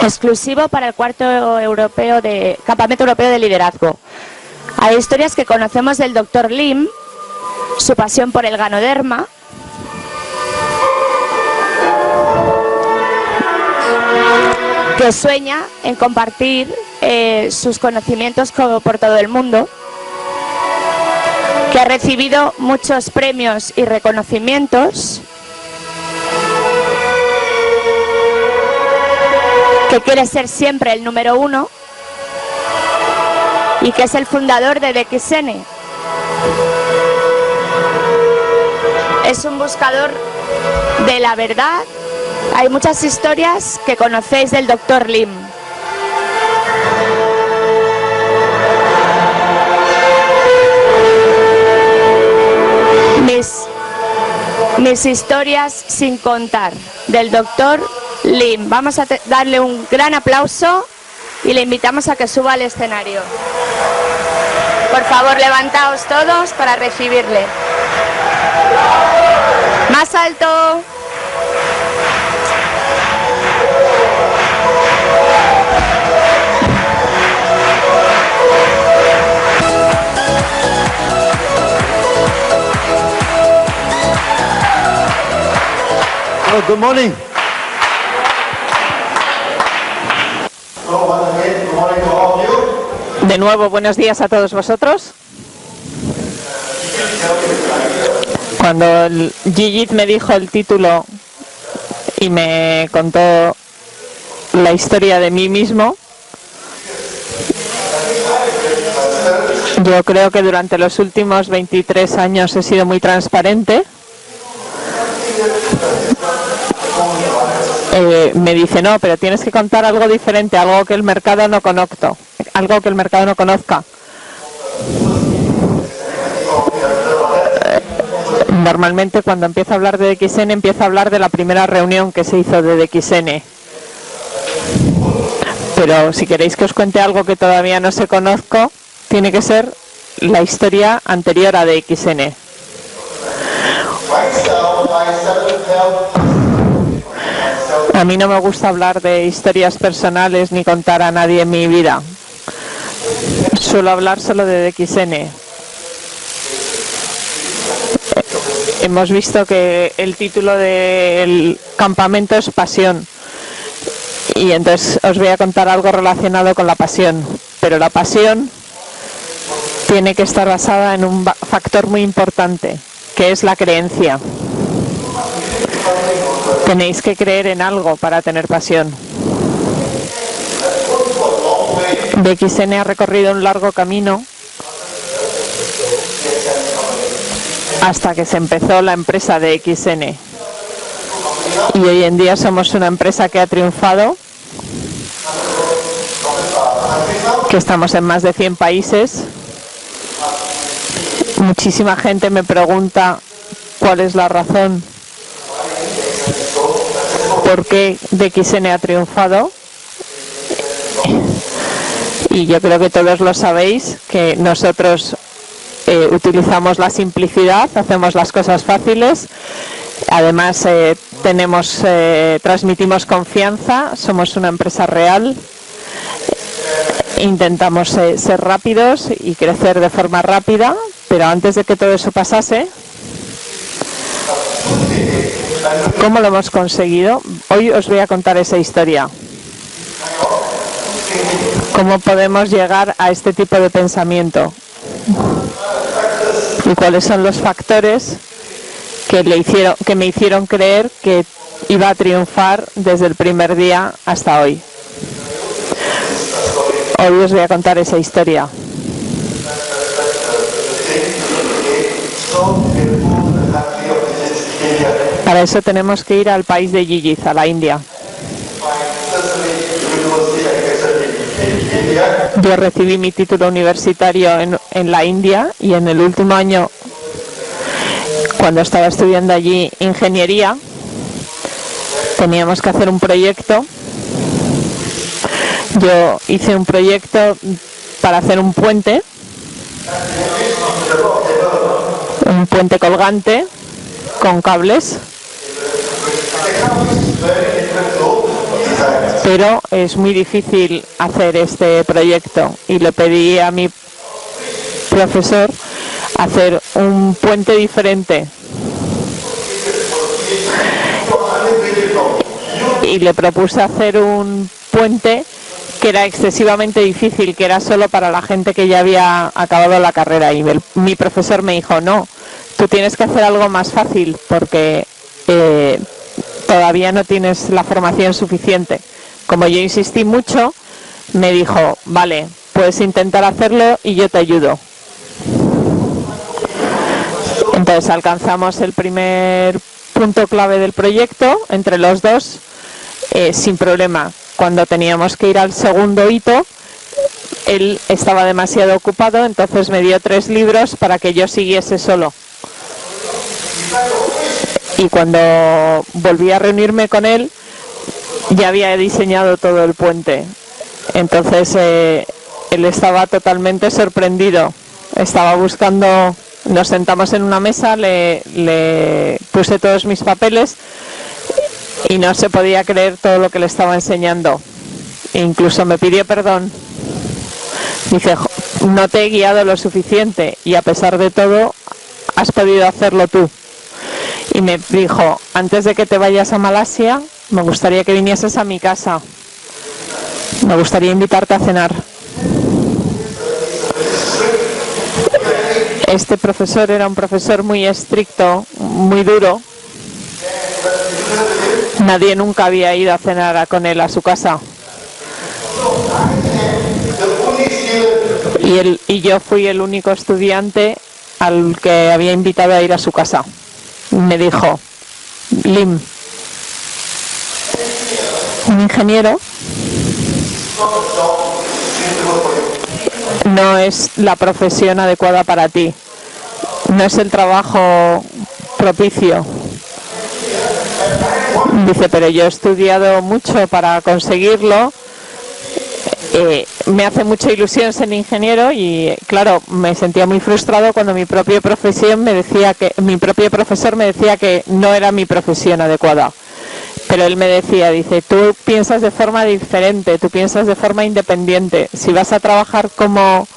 exclusivo para el Campamento Europeo de Liderazgo. Hay historias que conocemos del Dr. Lim, su pasión por el ganoderma, que sueña en compartir sus conocimientos por todo el mundo, que ha recibido muchos premios y reconocimientos, que quiere ser siempre el número 1 y que es el fundador de DXN. Es un buscador de la verdad. Hay muchas historias que conocéis del Dr. Lim. Mis historias sin contar, del Dr. Lim. Vamos a darle un gran aplauso y le invitamos a que suba al escenario. Por favor, levantaos todos para recibirle. Más alto. Oh, good morning. De nuevo, buenos días a todos vosotros. Cuando Gigi me dijo el título y me contó la historia de mí mismo, yo creo que durante los últimos 23 años he sido muy transparente. Me dice, no, pero tienes que contar algo diferente, algo que el mercado no conozca. Normalmente cuando empiezo a hablar de DXN, empiezo a hablar de la primera reunión que se hizo de DXN. Pero si queréis que os cuente algo que todavía no se conozco, tiene que ser la historia anterior a DXN. A mí no me gusta hablar de historias personales ni contar a nadie en mi vida. Suelo hablar solo de DXN. Hemos visto que el título del campamento es Pasión. Y entonces os voy a contar algo relacionado con la pasión. Pero la pasión tiene que estar basada en un factor muy importante, que es la creencia. Tenéis que creer en algo para tener pasión. DXN ha recorrido un largo camino hasta que se empezó la empresa de DXN. Y hoy en día somos una empresa que ha triunfado, que estamos en más de 100 países. Muchísima gente me pregunta cuál es la razón por qué DXN ha triunfado. Y yo creo que todos lo sabéis, que nosotros utilizamos la simplicidad, hacemos las cosas fáciles. Además, transmitimos confianza, somos una empresa real. Intentamos ser rápidos y crecer de forma rápida, pero antes de que todo eso pasase, ¿cómo lo hemos conseguido? Hoy os voy a contar esa historia. ¿Cómo podemos llegar a este tipo de pensamiento? ¿Y cuáles son los factores que me hicieron creer que iba a triunfar desde el primer día hasta hoy? Hoy os voy a contar esa historia. Para eso tenemos que ir al país de Gigi, a la India. Yo recibí mi título universitario en la India y en el último año, cuando estaba estudiando allí ingeniería, teníamos que hacer un proyecto. Yo hice un proyecto para hacer un puente colgante con cables. pero es muy difícil hacer este proyecto y le pedí a mi profesor hacer un puente diferente y le propuse hacer un puente que era excesivamente difícil, que era solo para la gente que ya había acabado la carrera, y mi profesor me dijo: no, tú tienes que hacer algo más fácil porque todavía no tienes la formación suficiente. Como yo insistí mucho, me dijo: vale, puedes intentar hacerlo y yo te ayudo. Entonces alcanzamos el primer punto clave del proyecto entre los dos sin problema. Cuando teníamos que ir al segundo hito, él estaba demasiado ocupado, entonces me dio 3 libros para que yo siguiese solo. Y cuando volví a reunirme con él, ya había diseñado todo el puente. Entonces él estaba totalmente sorprendido. Estaba buscando, nos sentamos en una mesa, le puse todos mis papeles y no se podía creer todo lo que le estaba enseñando. Incluso me pidió perdón. Dice: no te he guiado lo suficiente y a pesar de todo has podido hacerlo tú. Y me dijo: antes de que te vayas a Malasia, me gustaría que vinieses a mi casa. Me gustaría invitarte a cenar. Este profesor era un profesor muy estricto, muy duro. Nadie nunca había ido a cenar con él a su casa. Y yo fui el único estudiante al que había invitado a ir a su casa. Me dijo: Lim, un ingeniero no es la profesión adecuada para ti, no es el trabajo propicio. Dice: pero yo he estudiado mucho para conseguirlo, me hace mucha ilusión ser ingeniero. Y claro, me sentía muy frustrado cuando mi propio profesor me decía que no era mi profesión adecuada. Pero él me decía, dice: tú piensas de forma diferente, tú piensas de forma independiente. Si vas a trabajar como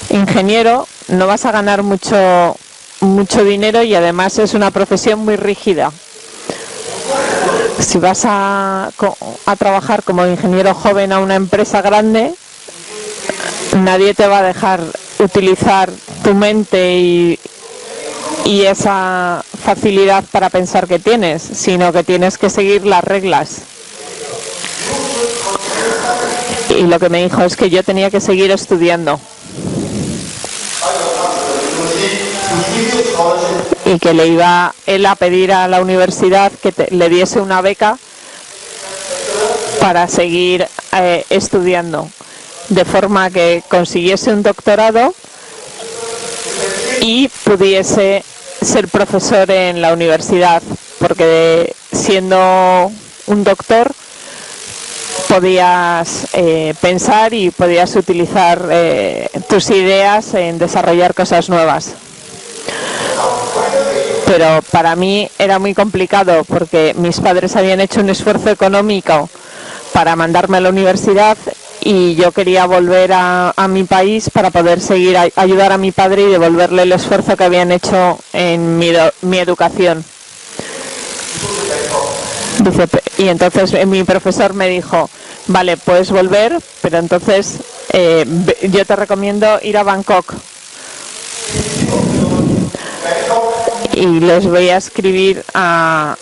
ingeniero, no vas a ganar mucho dinero y además es una profesión muy rígida. Si vas a trabajar como ingeniero joven a una empresa grande, nadie te va a dejar utilizar tu mente y esa facilidad para pensar que tienes, sino que tienes que seguir las reglas. Y lo que me dijo es que yo tenía que seguir estudiando y que le iba él a pedir a la universidad que le diese una beca para seguir estudiando, de forma que consiguiese un doctorado y pudiese ser profesor en la universidad, porque siendo un doctor podías pensar y podías utilizar tus ideas en desarrollar cosas nuevas. Pero para mí era muy complicado porque mis padres habían hecho un esfuerzo económico para mandarme a la universidad y yo quería volver a mi país para poder seguir ayudar a mi padre y devolverle el esfuerzo que habían hecho en mi educación. Y entonces mi profesor me dijo: vale, puedes volver, pero entonces yo te recomiendo ir a Bangkok. Y les voy a escribir al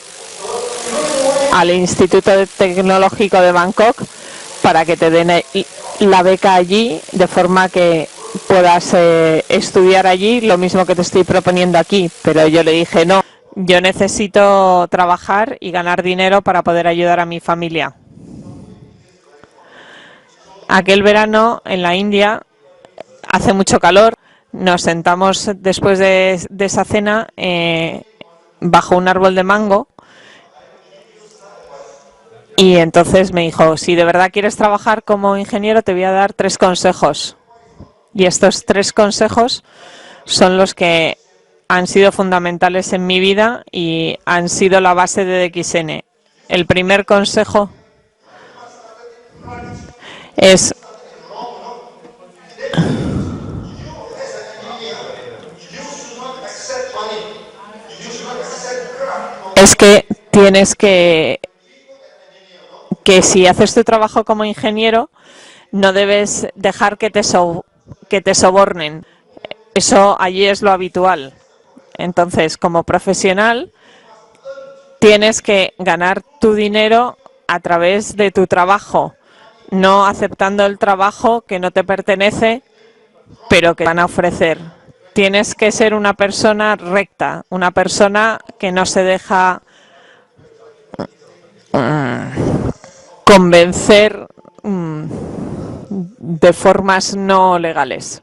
Instituto Tecnológico de Bangkok para que te den la beca allí, de forma que puedas estudiar allí lo mismo que te estoy proponiendo aquí. Pero yo le dije: no, yo necesito trabajar y ganar dinero para poder ayudar a mi familia. Aquel verano en la India hace mucho calor. Nos sentamos después de esa cena bajo un árbol de mango y entonces me dijo: si de verdad quieres trabajar como ingeniero, te voy a dar 3 consejos. Y estos 3 consejos son los que han sido fundamentales en mi vida y han sido la base de DXN. El primer consejo es que tienes que si haces tu trabajo como ingeniero, no debes dejar que te sobornen. Eso allí es lo habitual. Entonces, como profesional, tienes que ganar tu dinero a través de tu trabajo, no aceptando el trabajo que no te pertenece, pero que van a ofrecer. Tienes que ser una persona recta, una persona que no se deja convencer de formas no legales.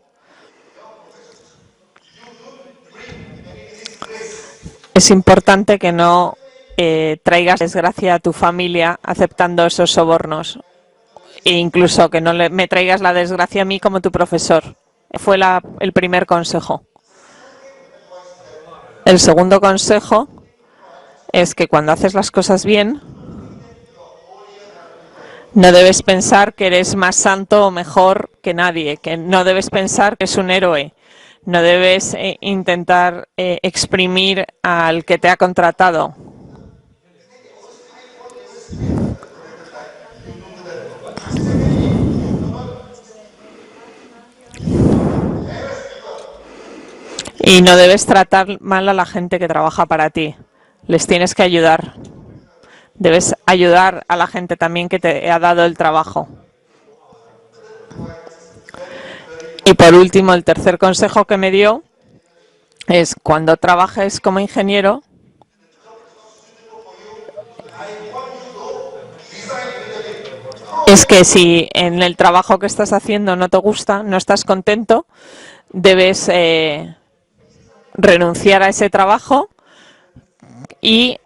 Es importante que no traigas desgracia a tu familia aceptando esos sobornos e incluso que no me traigas la desgracia a mí como tu profesor. Fue el primer consejo. El segundo consejo es que cuando haces las cosas bien, no debes pensar que eres más santo o mejor que nadie, que no debes pensar que es un héroe. No debes intentar exprimir al que te ha contratado. Y no debes tratar mal a la gente que trabaja para ti. Les tienes que ayudar. Debes ayudar a la gente también que te ha dado el trabajo. Y por último, el tercer consejo que me dio es cuando trabajes como ingeniero, es que si en el trabajo que estás haciendo no te gusta, no estás contento, debes renunciar a ese trabajo y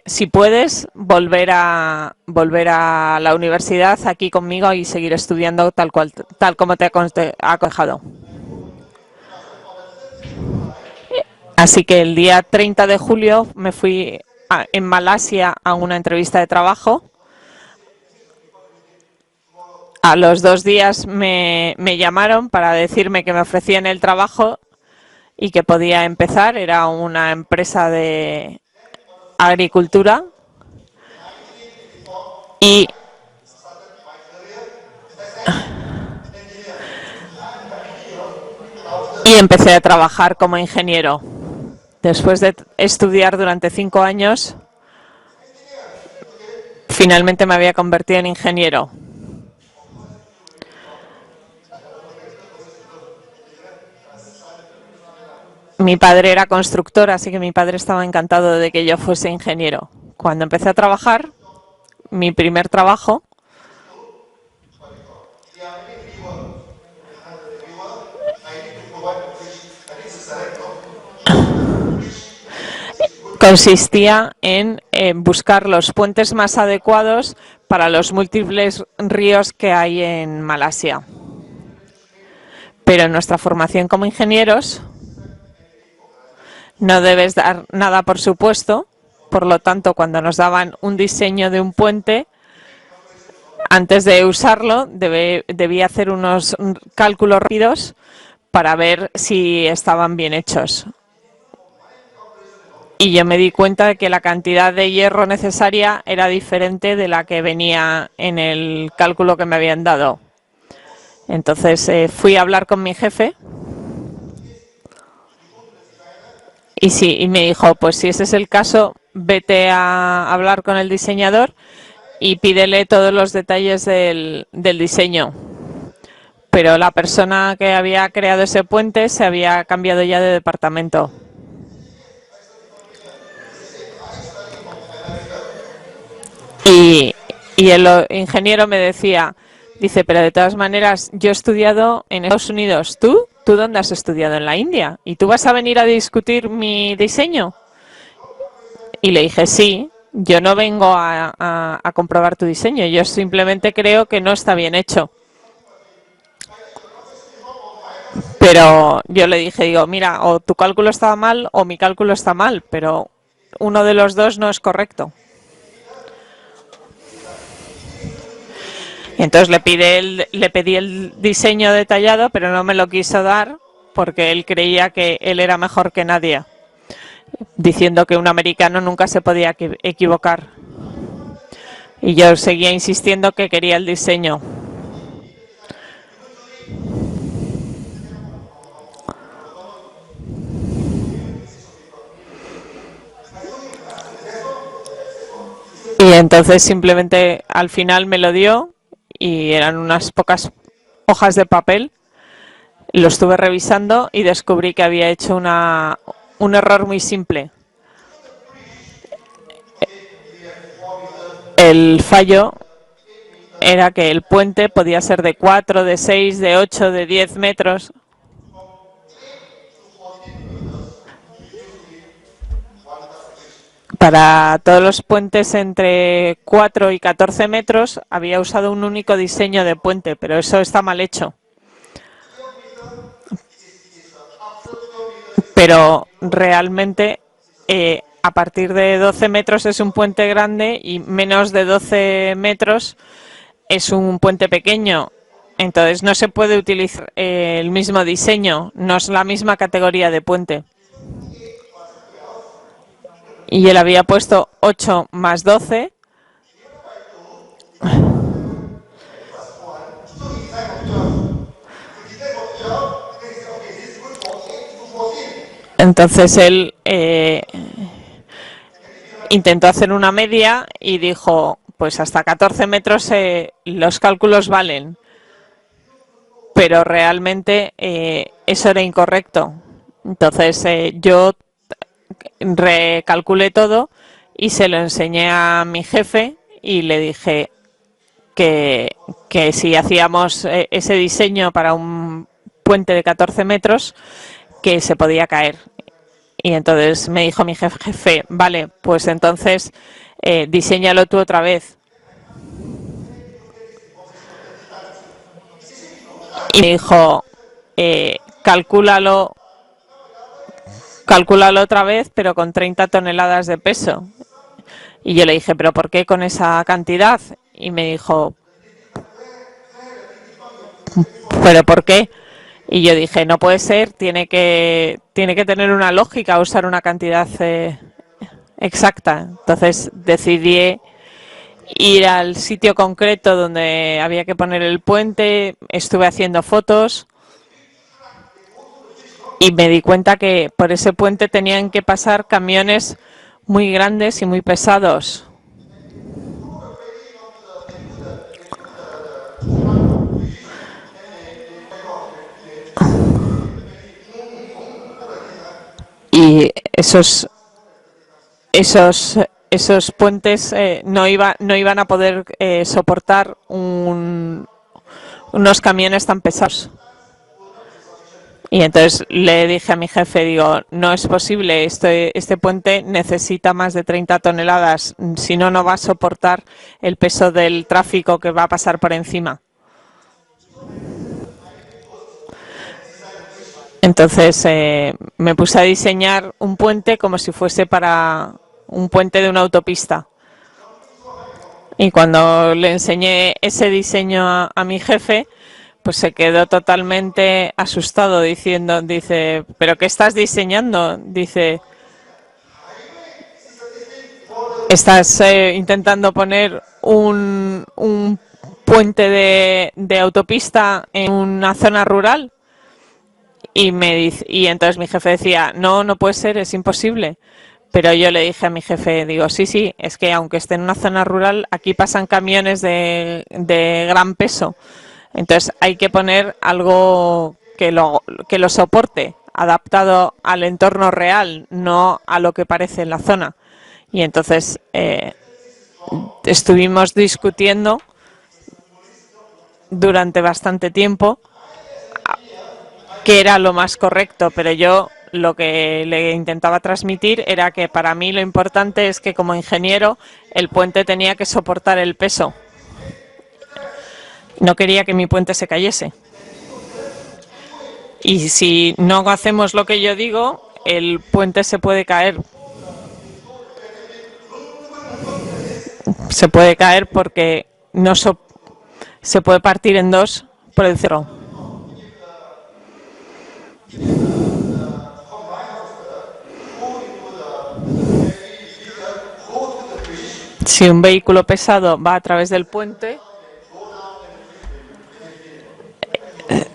si puedes volver a la universidad aquí conmigo y seguir estudiando tal como te ha aconsejado. Así que el día 30 de julio me fui en Malasia a una entrevista de trabajo. A los 2 días me llamaron para decirme que me ofrecían el trabajo y que podía empezar. Era una empresa de agricultura y empecé a trabajar como ingeniero. Después de estudiar durante 5 años, finalmente me había convertido en ingeniero. Mi padre era constructor, así que mi padre estaba encantado de que yo fuese ingeniero. Cuando empecé a trabajar, mi primer trabajo, consistía en buscar los puentes más adecuados para los múltiples ríos que hay en Malasia. Pero en nuestra formación como ingenieros no debes dar nada por supuesto, por lo tanto, cuando nos daban un diseño de un puente, antes de usarlo debía hacer unos cálculos rápidos para ver si estaban bien hechos. Y yo me di cuenta de que la cantidad de hierro necesaria era diferente de la que venía en el cálculo que me habían dado. Entonces fui a hablar con mi jefe y me dijo, pues si ese es el caso, vete a hablar con el diseñador y pídele todos los detalles del diseño. Pero la persona que había creado ese puente se había cambiado ya de departamento. Y el ingeniero me decía, dice, pero de todas maneras, yo he estudiado en Estados Unidos. ¿Tú dónde has estudiado? En la India. ¿Y tú vas a venir a discutir mi diseño? Y le dije, sí, yo no vengo a comprobar tu diseño, yo simplemente creo que no está bien hecho. Pero yo le dije, digo, mira, o tu cálculo estaba mal o mi cálculo está mal, pero uno de los dos no es correcto. Y entonces le pedí el diseño detallado, pero no me lo quiso dar porque él creía que él era mejor que nadie, diciendo que un americano nunca se podía equivocar. Y yo seguía insistiendo que quería el diseño. Y entonces simplemente al final me lo dio y eran unas pocas hojas de papel. Lo estuve revisando y descubrí que había hecho un error muy simple. El fallo era que el puente podía ser de 4, de 6, de 8, de 10 metros. Para todos los puentes entre 4 y 14 metros había usado un único diseño de puente, pero eso está mal hecho. Pero realmente a partir de 12 metros es un puente grande y menos de 12 metros es un puente pequeño. Entonces no se puede utilizar el mismo diseño, no es la misma categoría de puente. Y él había puesto 8 más 12. Entonces él intentó hacer una media y dijo, pues hasta 14 metros los cálculos valen. Pero realmente eso era incorrecto. Entonces yo recalculé todo y se lo enseñé a mi jefe y le dije que si hacíamos ese diseño para un puente de 14 metros, que se podía caer. Y entonces me dijo mi jefe, vale, pues entonces diséñalo tú otra vez. Y me dijo, calcúlalo otra vez, pero con 30 toneladas de peso. Y yo le dije, ¿pero por qué con esa cantidad? Y me dijo, ¿pero por qué? Y yo dije, no puede ser, tiene que tener una lógica usar una cantidad exacta. Entonces decidí ir al sitio concreto donde había que poner el puente, estuve haciendo fotos y me di cuenta que por ese puente tenían que pasar camiones muy grandes y muy pesados. Y esos puentes no iban a poder soportar unos camiones tan pesados. Y entonces le dije a mi jefe, digo, no es posible, este puente necesita más de 30 toneladas, si no, no va a soportar el peso del tráfico que va a pasar por encima. Entonces me puse a diseñar un puente como si fuese para un puente de una autopista. Y cuando le enseñé ese diseño a mi jefe, pues se quedó totalmente asustado dice, ¿pero qué estás diseñando? Dice, estás intentando poner un puente de autopista en una zona rural. Y entonces mi jefe decía, no puede ser, es imposible. Pero yo le dije a mi jefe, digo, sí, es que aunque esté en una zona rural, aquí pasan camiones de gran peso. Entonces hay que poner algo que lo soporte, adaptado al entorno real, no a lo que parece en la zona. Y entonces estuvimos discutiendo durante bastante tiempo qué era lo más correcto, pero yo lo que le intentaba transmitir era que para mí lo importante es que como ingeniero el puente tenía que soportar el peso. No quería que mi puente se cayese. Y si no hacemos lo que yo digo, el puente se puede caer. Se puede caer porque se puede partir en dos por el cerro. Si un vehículo pesado va a través del puente,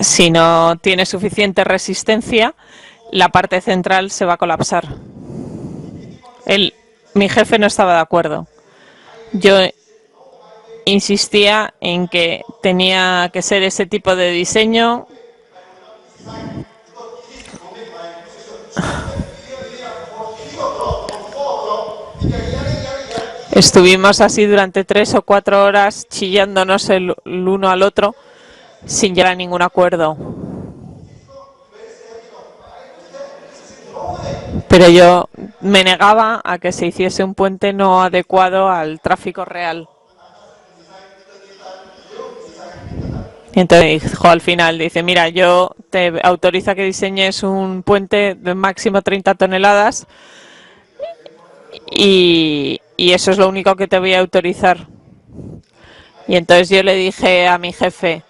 si no tiene suficiente resistencia, la parte central se va a colapsar. Mi jefe no estaba de acuerdo. Yo insistía en que tenía que ser ese tipo de diseño. Estuvimos así durante 3 o 4 horas chillándonos el uno al otro sin llegar a ningún acuerdo. Pero yo me negaba a que se hiciese un puente no adecuado al tráfico real. Y entonces dijo al final, dice, mira, yo te autorizo a que diseñes un puente de máximo 30 toneladas y eso es lo único que te voy a autorizar. Y entonces yo le dije a mi jefe,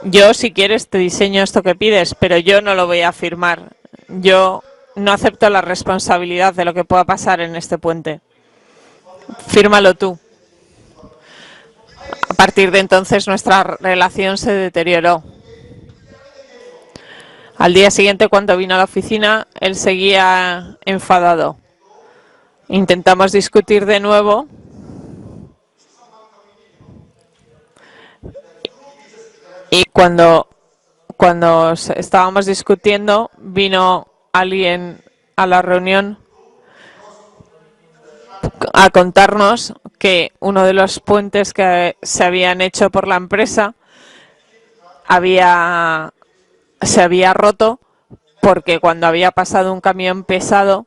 yo si quieres te diseño esto que pides, pero yo no lo voy a firmar. Yo no acepto la responsabilidad de lo que pueda pasar en este puente. Fírmalo tú. A partir de entonces nuestra relación se deterioró. Al día siguiente, cuando vino a la oficina, él seguía enfadado. Intentamos discutir de nuevo y cuando estábamos discutiendo vino alguien a la reunión a contarnos que uno de los puentes que se habían hecho por la empresa se había roto porque cuando había pasado un camión pesado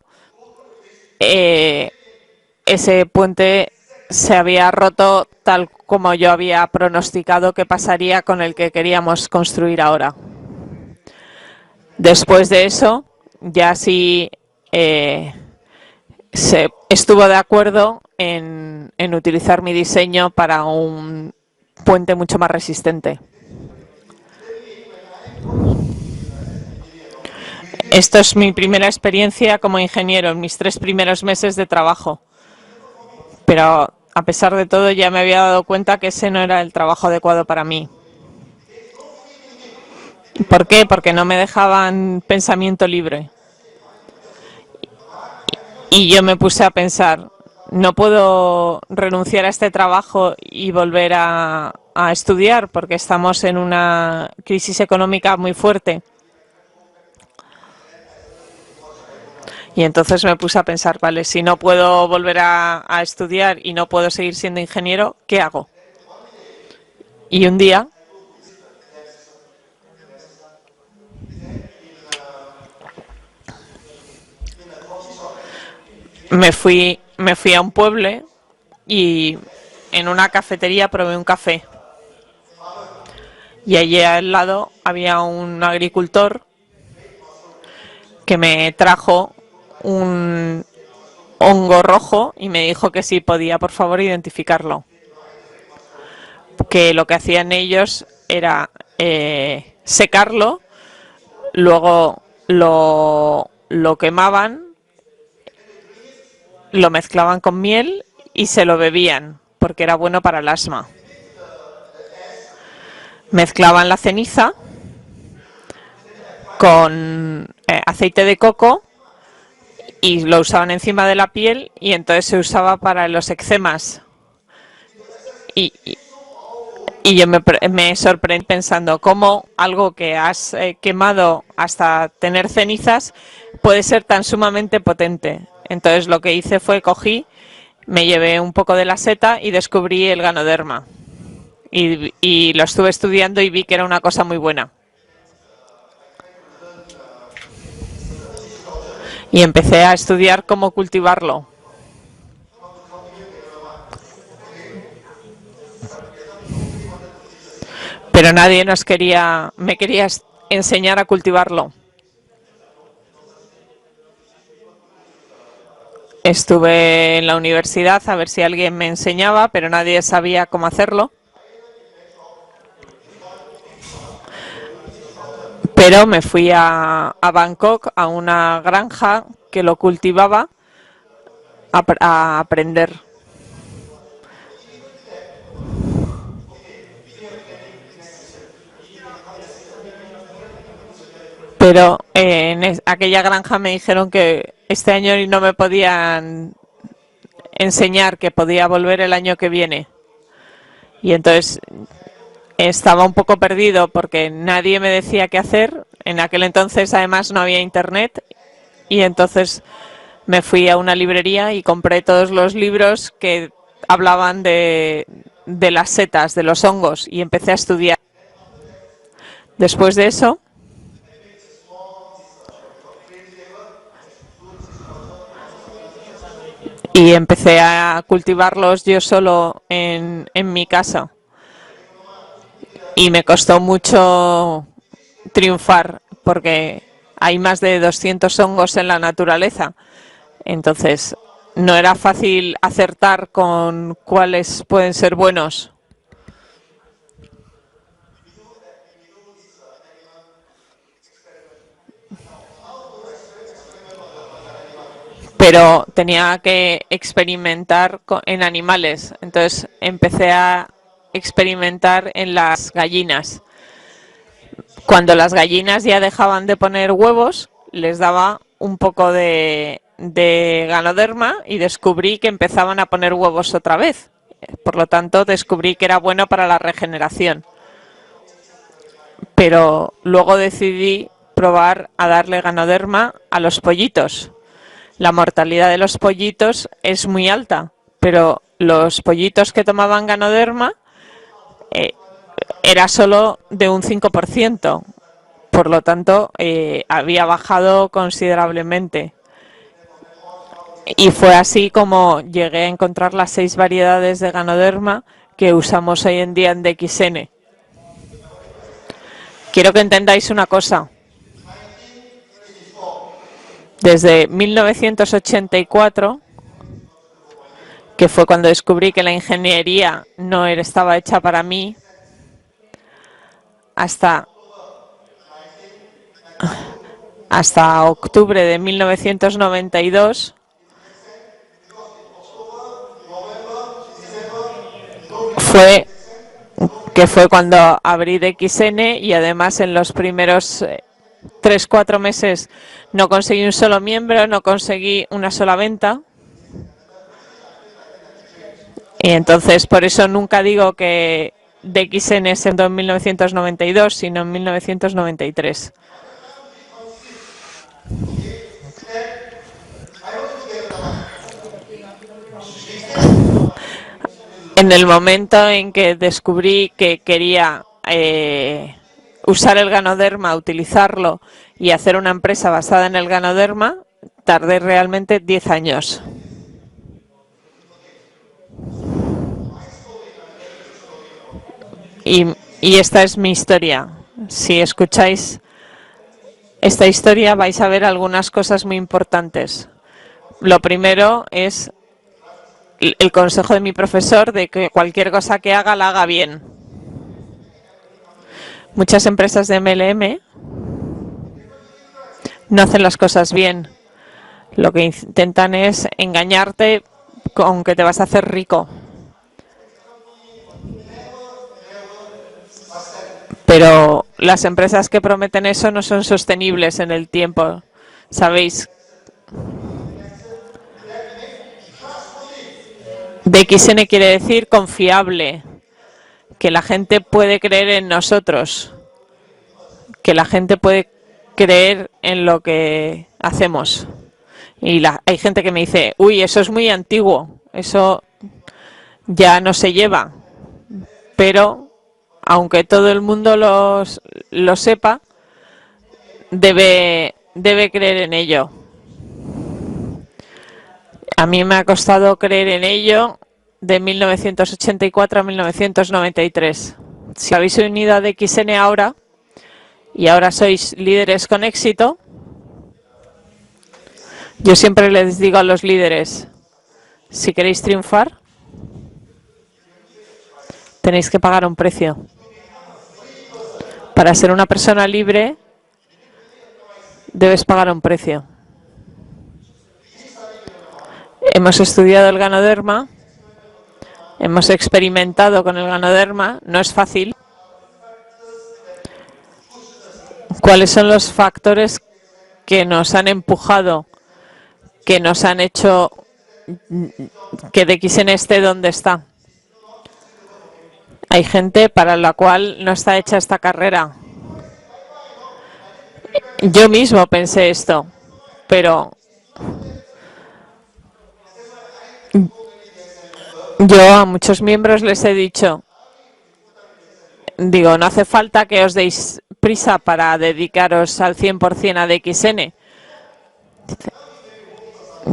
ese puente se había roto tal como yo había pronosticado que pasaría con el que queríamos construir ahora. Después de eso, ya sí se estuvo de acuerdo en utilizar mi diseño para un puente mucho más resistente. Esto es mi primera experiencia como ingeniero, en mis 3 primeros meses de trabajo. Pero a pesar de todo ya me había dado cuenta que ese no era el trabajo adecuado para mí. ¿Por qué? Porque no me dejaban pensamiento libre. Y yo me puse a pensar, no puedo renunciar a este trabajo y volver a estudiar porque estamos en una crisis económica muy fuerte. Y entonces me puse a pensar, vale, si no puedo volver a estudiar y no puedo seguir siendo ingeniero, ¿qué hago? Y un día me fui a un pueblo y en una cafetería probé un café. Y allí al lado había un agricultor que me trajo un hongo rojo y me dijo que sí podía, por favor, identificarlo. Que lo que hacían ellos era secarlo, luego lo quemaban, lo mezclaban con miel y se lo bebían, porque era bueno para el asma. Mezclaban la ceniza con aceite de coco y lo usaban encima de la piel y entonces se usaba para los eczemas. Y yo me sorprendí pensando cómo algo que has quemado hasta tener cenizas puede ser tan sumamente potente. Entonces lo que hice fue cogí, me llevé un poco de la seta y descubrí el ganoderma. Y lo estuve estudiando y vi que era una cosa muy buena. Y empecé a estudiar cómo cultivarlo. Pero nadie me quería enseñar a cultivarlo. Estuve en la universidad a ver si alguien me enseñaba, pero nadie sabía cómo hacerlo. pero me fui a Bangkok, a una granja que lo cultivaba, a aprender. Pero en aquella granja me dijeron que este año no me podían enseñar, que podía volver el año que viene. Y entonces estaba un poco perdido porque nadie me decía qué hacer. En aquel entonces además no había internet y entonces me fui a una librería y compré todos los libros que hablaban de las setas, de los hongos, y empecé a estudiar. Después de eso, y empecé a cultivarlos yo solo en mi casa. Y me costó mucho triunfar porque hay más de 200 hongos en la naturaleza. Entonces, no era fácil acertar con cuáles pueden ser buenos. Pero tenía que experimentar en animales. Entonces, empecé a experimentar en las gallinas. Cuando las gallinas ya dejaban de poner huevos, les daba un poco de ganoderma y descubrí que empezaban a poner huevos otra vez. Por lo tanto, descubrí que era bueno para la regeneración. Pero luego decidí probar a darle ganoderma a los pollitos. La mortalidad de los pollitos es muy alta, pero los pollitos que tomaban ganoderma era solo de un 5%. Por lo tanto, había bajado considerablemente. Y fue así como llegué a encontrar las 6 variedades de ganoderma que usamos hoy en día en DXN. Quiero que entendáis una cosa. Desde 1984, que fue cuando descubrí que la ingeniería no estaba hecha para mí, hasta octubre de 1992, fue cuando abrí DXN, y además en los primeros 3-4 meses no conseguí un solo miembro, no conseguí una sola venta. Y entonces por eso nunca digo que DXN se fundó en 1992, sino en 1993. En el momento en que descubrí que quería usar el ganoderma, utilizarlo y hacer una empresa basada en el ganoderma, tardé realmente 10 años. Y esta es mi historia. Si escucháis esta historia vais a ver algunas cosas muy importantes. Lo primero es el consejo de mi profesor de que cualquier cosa que haga, la haga bien. Muchas empresas de MLM no hacen las cosas bien. Lo que intentan es engañarte con que te vas a hacer rico. Pero las empresas que prometen eso no son sostenibles en el tiempo, ¿sabéis? DXN quiere decir confiable, que la gente puede creer en nosotros, que la gente puede creer en lo que hacemos. Y hay gente que me dice, uy, eso es muy antiguo, eso ya no se lleva, pero aunque todo el mundo lo sepa, debe creer en ello. A mí me ha costado creer en ello de 1984 a 1993. Si habéis unido a DXN ahora y ahora sois líderes con éxito, yo siempre les digo a los líderes, si queréis triunfar, tenéis que pagar un precio. Para ser una persona libre debes pagar un precio. Hemos estudiado el ganoderma, hemos experimentado con el ganoderma, no es fácil. ¿Cuáles son los factores que nos han empujado, que nos han hecho que DXN esté donde está? Hay gente para la cual no está hecha esta carrera. Yo mismo pensé esto, pero yo a muchos miembros les he dicho, digo, no hace falta que os deis prisa para dedicaros al 100% a DXN.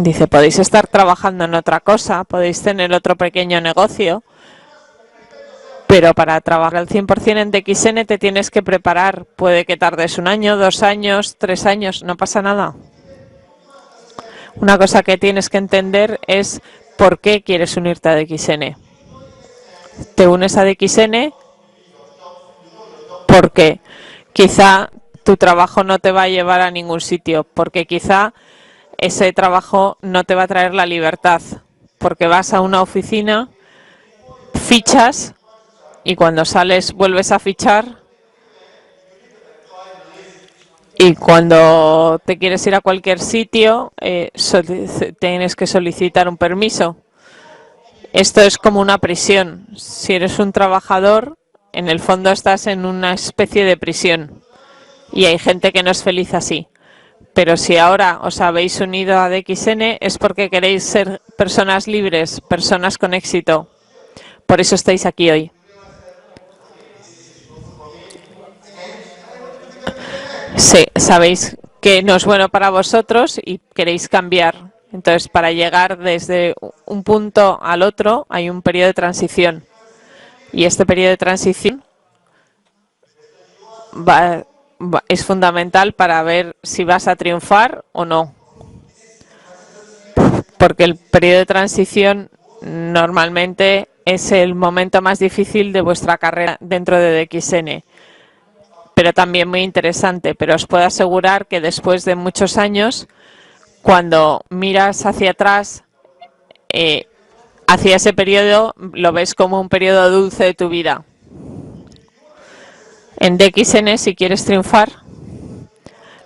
Dice, podéis estar trabajando en otra cosa, podéis tener otro pequeño negocio, pero para trabajar al 100% en DXN te tienes que preparar. Puede que tardes 1 año, 2 años, 3 años, no pasa nada. Una cosa que tienes que entender es por qué quieres unirte a DXN. Te unes a DXN porque quizá tu trabajo no te va a llevar a ningún sitio, porque quizá ese trabajo no te va a traer la libertad, porque vas a una oficina, fichas y cuando sales vuelves a fichar y cuando te quieres ir a cualquier sitio tienes que solicitar un permiso. Esto es como una prisión. Si eres un trabajador, en el fondo estás en una especie de prisión y hay gente que no es feliz así. Pero si ahora os habéis unido a DXN es porque queréis ser personas libres, personas con éxito. Por eso estáis aquí hoy. Sí, sabéis que no es bueno para vosotros y queréis cambiar. Entonces, para llegar desde un punto al otro hay un periodo de transición. Y este periodo de transición es fundamental para ver si vas a triunfar o no. Porque el periodo de transición normalmente es el momento más difícil de vuestra carrera dentro de DXN. Pero también muy interesante. Pero os puedo asegurar que después de muchos años, cuando miras hacia atrás, hacia ese periodo, lo ves como un periodo dulce de tu vida. En DXN, si quieres triunfar,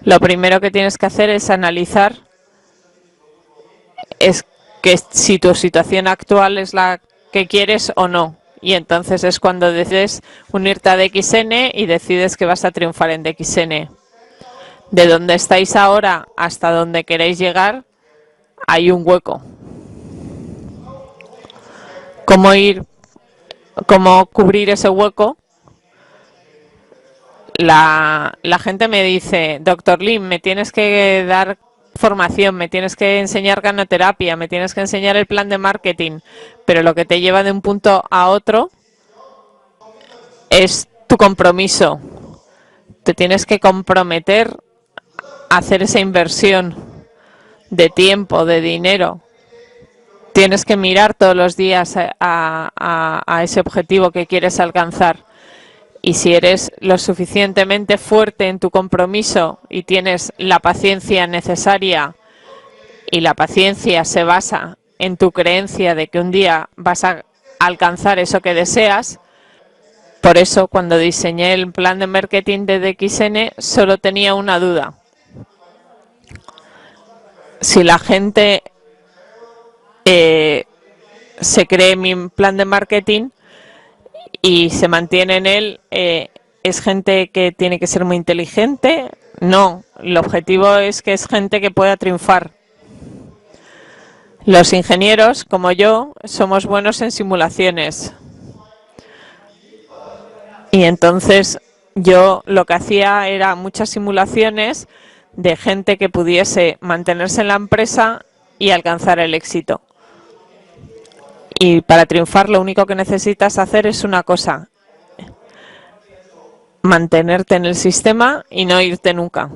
lo primero que tienes que hacer es analizar que si tu situación actual es la que quieres o no. Y entonces es cuando decides unirte a DXN y decides que vas a triunfar en DXN. De donde estáis ahora hasta donde queréis llegar, hay un hueco. ¿Cómo cubrir ese hueco? La gente me dice, Dr. Lim, me tienes que dar formación, me tienes que enseñar ganoterapia, me tienes que enseñar el plan de marketing, pero lo que te lleva de un punto a otro es tu compromiso. Te tienes que comprometer a hacer esa inversión de tiempo, de dinero. Tienes que mirar todos los días a ese objetivo que quieres alcanzar. Y si eres lo suficientemente fuerte en tu compromiso y tienes la paciencia necesaria, y la paciencia se basa en tu creencia de que un día vas a alcanzar eso que deseas. Por eso, cuando diseñé el plan de marketing de DXN, solo tenía una duda. Si la gente se cree mi plan de marketing y se mantiene en él, ¿es gente que tiene que ser muy inteligente? No, el objetivo es que es gente que pueda triunfar. Los ingenieros, como yo, somos buenos en simulaciones. Y entonces yo lo que hacía era muchas simulaciones de gente que pudiese mantenerse en la empresa y alcanzar el éxito. Y para triunfar lo único que necesitas hacer es una cosa: mantenerte en el sistema y no irte nunca.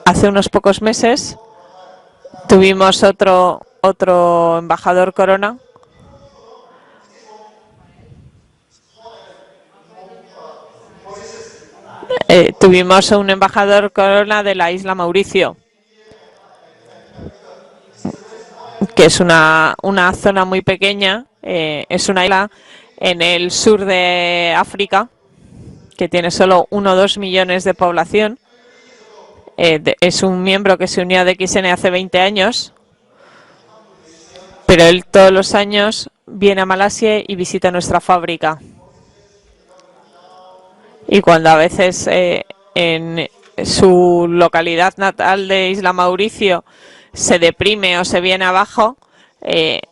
Hace unos pocos meses tuvimos otro embajador Corona Tuvimos un embajador corona de la isla Mauricio, que es una zona muy pequeña, es una isla en el sur de África, que tiene solo 1 o 2 millones de población. Es un miembro que se unió a DXN hace 20 años, pero él todos los años viene a Malasia y visita nuestra fábrica. Y cuando a veces en su localidad natal de Isla Mauricio se deprime o se viene abajo,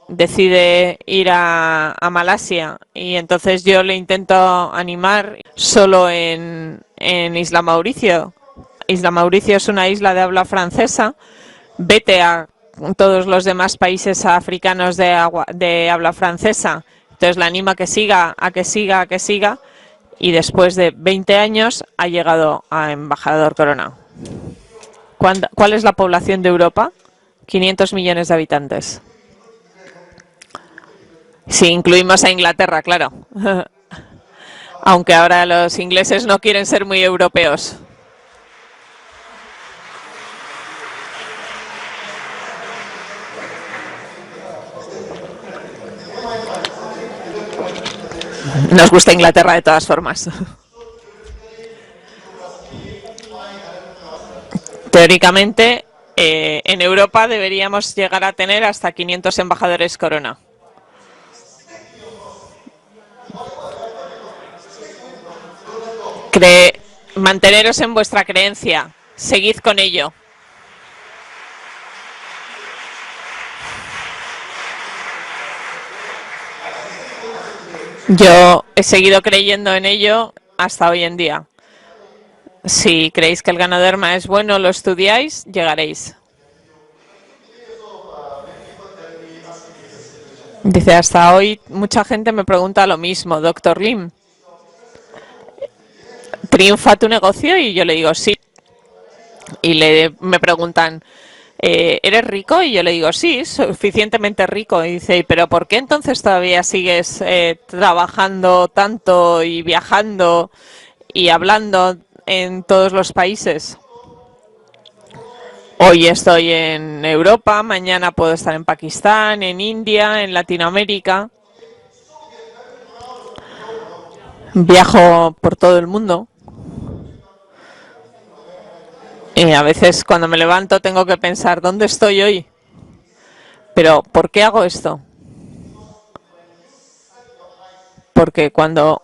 decide ir a Malasia, y entonces yo le intento animar solo en Isla Mauricio. Isla Mauricio es una isla de habla francesa. Vete a todos los demás países africanos de habla francesa. Entonces la anima a que siga, y después de 20 años ha llegado a embajador corona. ¿Cuál es la población de Europa? 500 millones de habitantes. Si incluimos a Inglaterra, claro. Aunque ahora los ingleses no quieren ser muy europeos. Nos gusta Inglaterra de todas formas. Teóricamente, en Europa deberíamos llegar a tener hasta 500 embajadores corona. Manteneros en vuestra creencia, seguid con ello. Yo he seguido creyendo en ello hasta hoy en día. Si creéis que el Ganoderma es bueno, lo estudiáis, llegaréis. Dice, hasta hoy mucha gente me pregunta lo mismo, Dr. Lim. ¿Triunfa tu negocio? Y yo le digo sí. Y me preguntan, ¿eres rico? Y yo le digo sí, suficientemente rico. Y dice, ¿pero por qué entonces todavía sigues trabajando tanto y viajando y hablando en todos los países? Hoy estoy en Europa, mañana puedo estar en Pakistán, en India, en Latinoamérica. Viajo por todo el mundo. Y a veces cuando me levanto tengo que pensar, ¿dónde estoy hoy? Pero ¿por qué hago esto? Porque cuando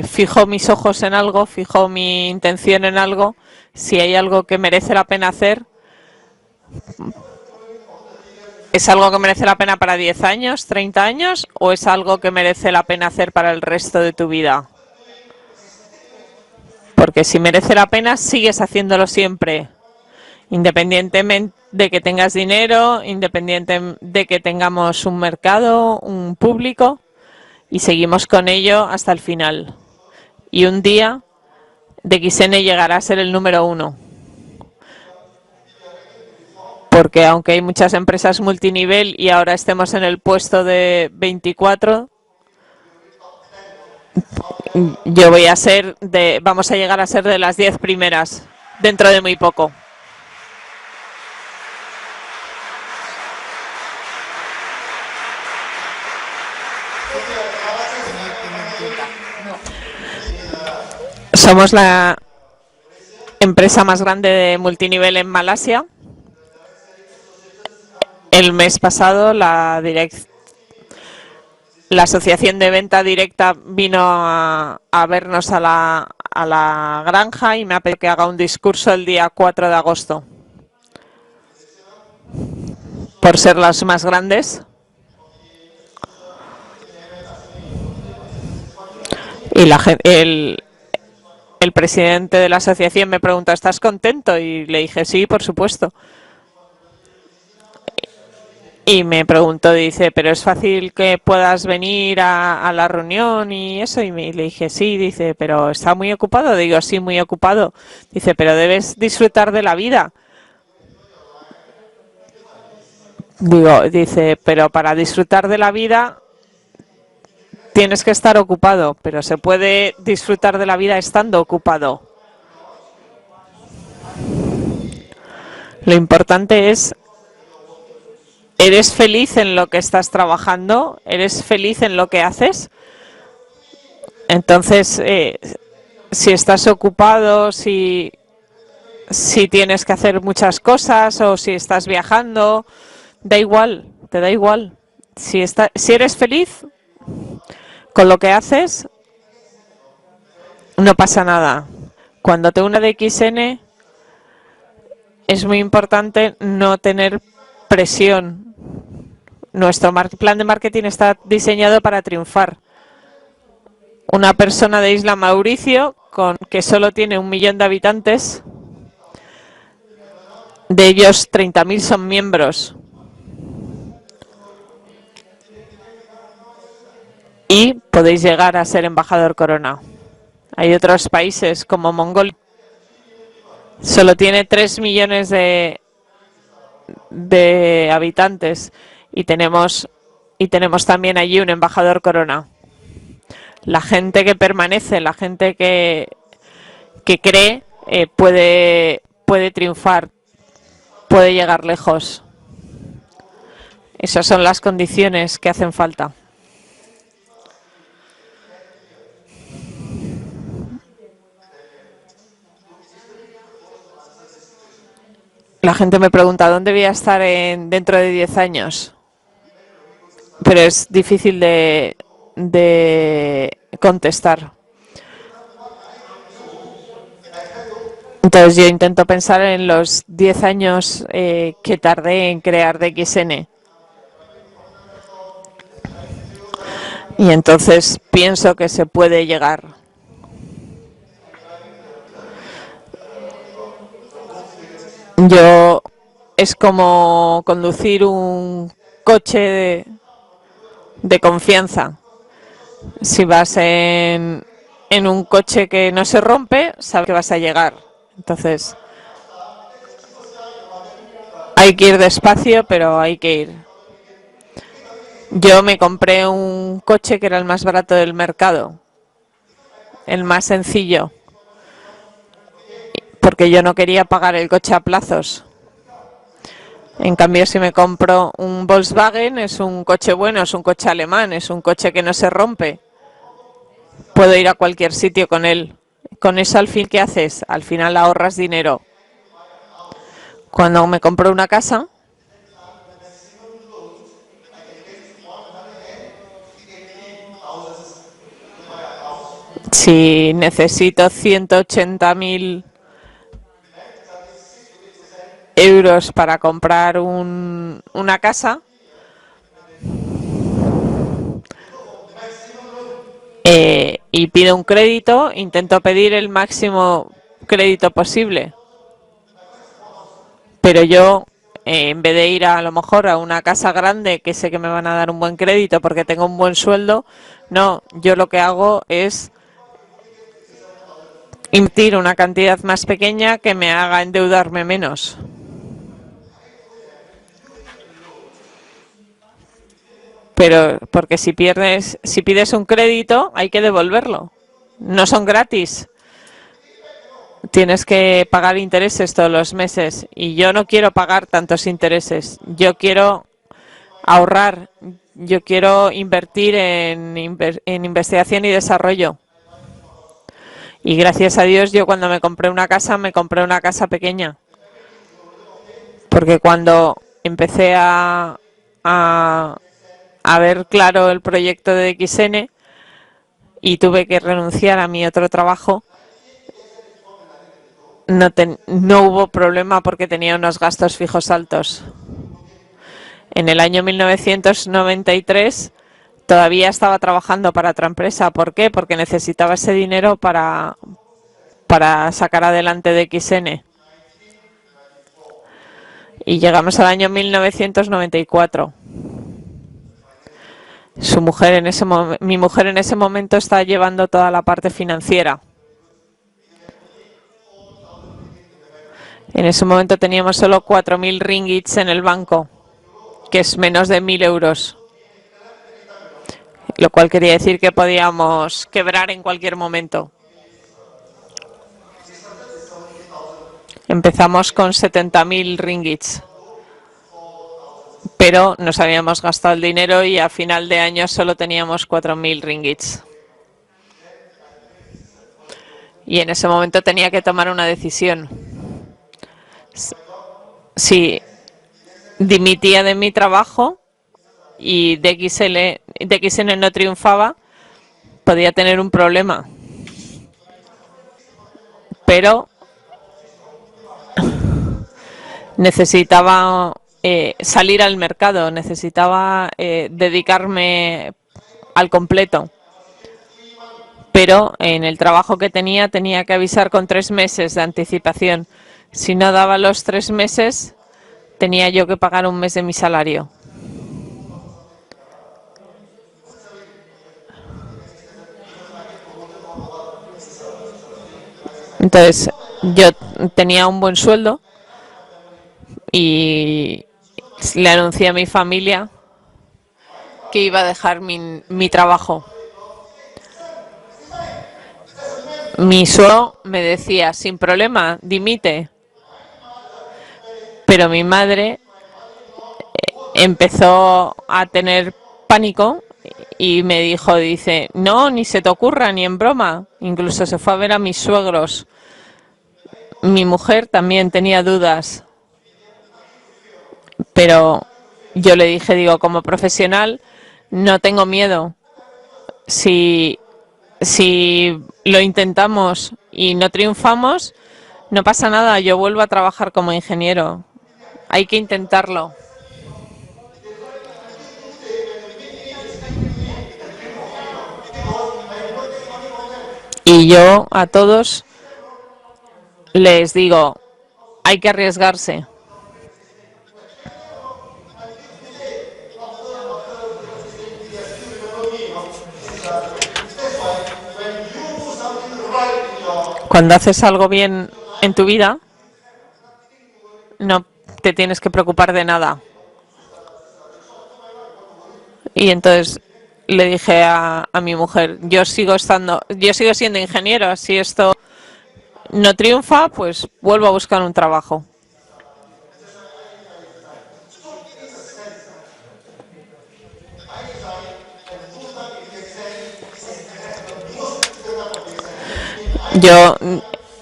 fijo mis ojos en algo, fijo mi intención en algo, si hay algo que merece la pena hacer, ¿es algo que merece la pena para 10 años, 30 años o es algo que merece la pena hacer para el resto de tu vida? Porque si merece la pena, sigues haciéndolo siempre, independientemente de que tengas dinero, independiente de que tengamos un mercado, un público, y seguimos con ello hasta el final. Y un día DXN llegará a ser el número 1. Porque aunque hay muchas empresas multinivel y ahora estemos en el puesto de 24, vamos a llegar a ser de las 10 primeras dentro de muy poco. Somos la empresa más grande de multinivel en Malasia. El mes pasado la asociación de venta directa vino a vernos a la granja y me ha pedido que haga un discurso el día 4 de agosto. Por ser las más grandes. Y el presidente de la asociación me preguntó, ¿estás contento? Y le dije, sí, por supuesto. Y me preguntó, dice, ¿pero es fácil que puedas venir a la reunión y eso? Y le dije, sí, dice, ¿pero está muy ocupado? Digo, sí, muy ocupado. Dice, pero debes disfrutar de la vida. Digo, dice, pero para disfrutar de la vida tienes que estar ocupado, pero se puede disfrutar de la vida estando ocupado. Lo importante es, ¿eres feliz en lo que estás trabajando? ¿Eres feliz en lo que haces? Entonces, si estás ocupado, si tienes que hacer muchas cosas o si estás viajando, da igual, te da igual. Si eres feliz con lo que haces, no pasa nada. Cuando te unes de XN, es muy importante no tener presión. Nuestro plan de marketing está diseñado para triunfar. Una persona de Isla Mauricio, que solo tiene 1 millón de habitantes, de ellos 30.000 son miembros. Y podéis llegar a ser embajador Corona. Hay otros países como Mongolia, solo tiene 3 millones de habitantes y tenemos también allí un embajador Corona. La gente que permanece, la gente que cree, puede triunfar, puede llegar lejos. Esas son las condiciones que hacen falta. La gente me pregunta, ¿dónde voy a estar dentro de 10 años? Pero es difícil de contestar. Entonces yo intento pensar en los 10 años que tardé en crear DXN. Y entonces pienso que se puede llegar. Es como conducir un coche de confianza. Si vas en un coche que no se rompe, sabes que vas a llegar. Entonces, hay que ir despacio, pero hay que ir. Yo me compré un coche que era el más barato del mercado, el más sencillo, porque yo no quería pagar el coche a plazos. En cambio, si me compro un Volkswagen, es un coche bueno, es un coche alemán, es un coche que no se rompe. Puedo ir a cualquier sitio con él. Con eso, al fin, ¿qué haces? Al final ahorras dinero. Cuando me compro una casa, si necesito 180.000 euros para comprar una casa, y pido un crédito, intento pedir el máximo crédito posible. Pero yo, en vez de ir a lo mejor a una casa grande que sé que me van a dar un buen crédito porque tengo un buen sueldo, no, yo lo que hago es invertir una cantidad más pequeña que me haga endeudarme menos. Pero porque si pides un crédito, hay que devolverlo. No son gratis. Tienes que pagar intereses todos los meses y yo no quiero pagar tantos intereses. Yo quiero ahorrar, yo quiero invertir en investigación y desarrollo. Y gracias a Dios yo cuando me compré una casa pequeña. Porque cuando empecé a ver claro el proyecto de XN y tuve que renunciar a mi otro trabajo, no hubo problema porque tenía unos gastos fijos altos. En el año 1993 todavía estaba trabajando para otra empresa. ¿Por qué? Porque necesitaba ese dinero para sacar adelante DXN. Y llegamos al año 1994. Mi mujer en ese momento está llevando toda la parte financiera. En ese momento teníamos solo 4.000 ringgits en el banco, que es menos de 1.000 euros. lo cual quería decir que podíamos quebrar en cualquier momento. Empezamos con 70.000 ringgits, pero nos habíamos gastado el dinero y a final de año solo teníamos 4.000 ringgits. Y en ese momento tenía que tomar una decisión. Si dimitía de mi trabajo y DXN no triunfaba, podía tener un problema. Pero necesitaba salir al mercado, necesitaba dedicarme al completo. Pero en el trabajo que tenía que avisar con 3 meses de anticipación. Si no daba los 3 meses, tenía yo que pagar un mes de mi salario. Entonces, yo tenía un buen sueldo y le anuncié a mi familia que iba a dejar mi trabajo. Mi suegro me decía, sin problema, dimite. Pero mi madre empezó a tener pánico y me dice, no, ni se te ocurra, ni en broma. Incluso se fue a ver a mis suegros. Mi mujer también tenía dudas. Pero yo le dije, como profesional, no tengo miedo. Si lo intentamos y no triunfamos, no pasa nada, yo vuelvo a trabajar como ingeniero. Hay que intentarlo. Y yo a todos les digo, hay que arriesgarse. Cuando haces algo bien en tu vida, no te tienes que preocupar de nada. Y entonces le dije a mi mujer, yo sigo siendo ingeniero, si esto no triunfa, pues vuelvo a buscar un trabajo. Yo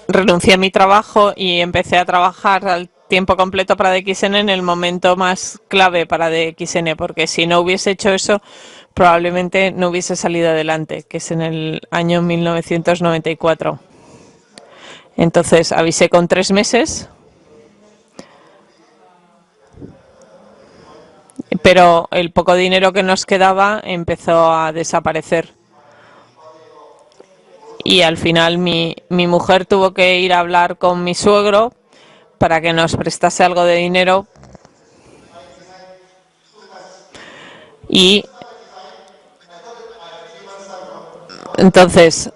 renuncié a mi trabajo y empecé a trabajar al tiempo completo para DXN en el momento más clave para DXN, porque si no hubiese hecho eso, probablemente no hubiese salido adelante, que es en el año 1994. Entonces avisé con 3 meses, pero el poco dinero que nos quedaba empezó a desaparecer. Y al final mi mujer tuvo que ir a hablar con mi suegro para que nos prestase algo de dinero. Y entonces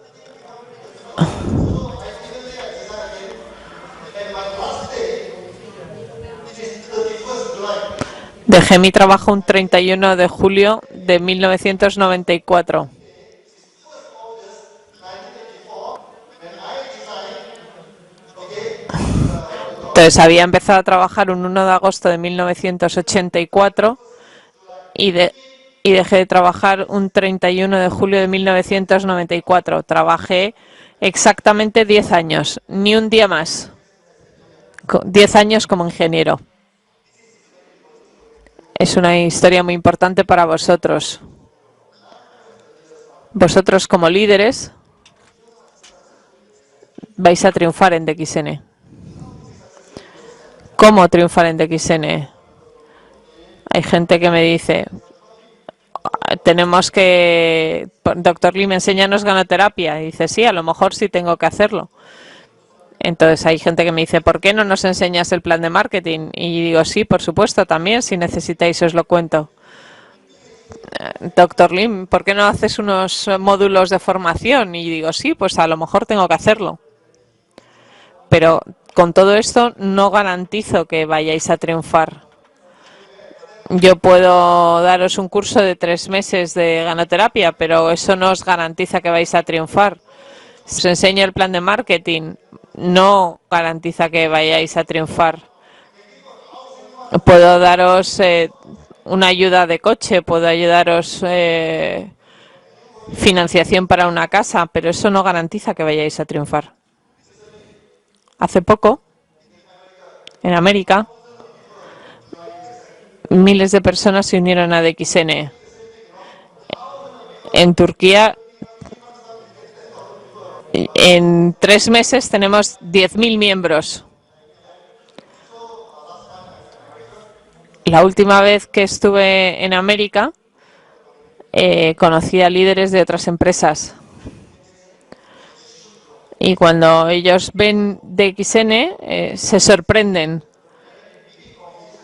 dejé mi trabajo un 31 de julio de 1994. Entonces había empezado a trabajar un 1 de agosto de 1984 y dejé de trabajar un 31 de julio de 1994. Trabajé exactamente 10 años, ni un día más. 10 años como ingeniero. Es una historia muy importante para vosotros. Vosotros como líderes vais a triunfar en DXN. ¿Cómo triunfar en DXN? Hay gente que me dice, tenemos que... Doctor Lim, enséñanos ganoterapia. Y dice, sí, a lo mejor sí tengo que hacerlo. Entonces hay gente que me dice, ¿por qué no nos enseñas el plan de marketing? Y digo, sí, por supuesto, también, si necesitáis os lo cuento. Doctor Lim, ¿por qué no haces unos módulos de formación? Y digo, sí, pues a lo mejor tengo que hacerlo. Pero con todo esto no garantizo que vayáis a triunfar. Yo puedo daros un curso de 3 meses de ganoterapia, pero eso no os garantiza que vais a triunfar. Si os enseño el plan de marketing, no garantiza que vayáis a triunfar. Puedo daros una ayuda de coche, puedo ayudaros financiación para una casa, pero eso no garantiza que vayáis a triunfar. Hace poco, en América, miles de personas se unieron a DXN. En Turquía, en 3 meses tenemos 10.000 miembros. La última vez que estuve en América, conocí a líderes de otras empresas. Y cuando ellos ven DXN, se sorprenden.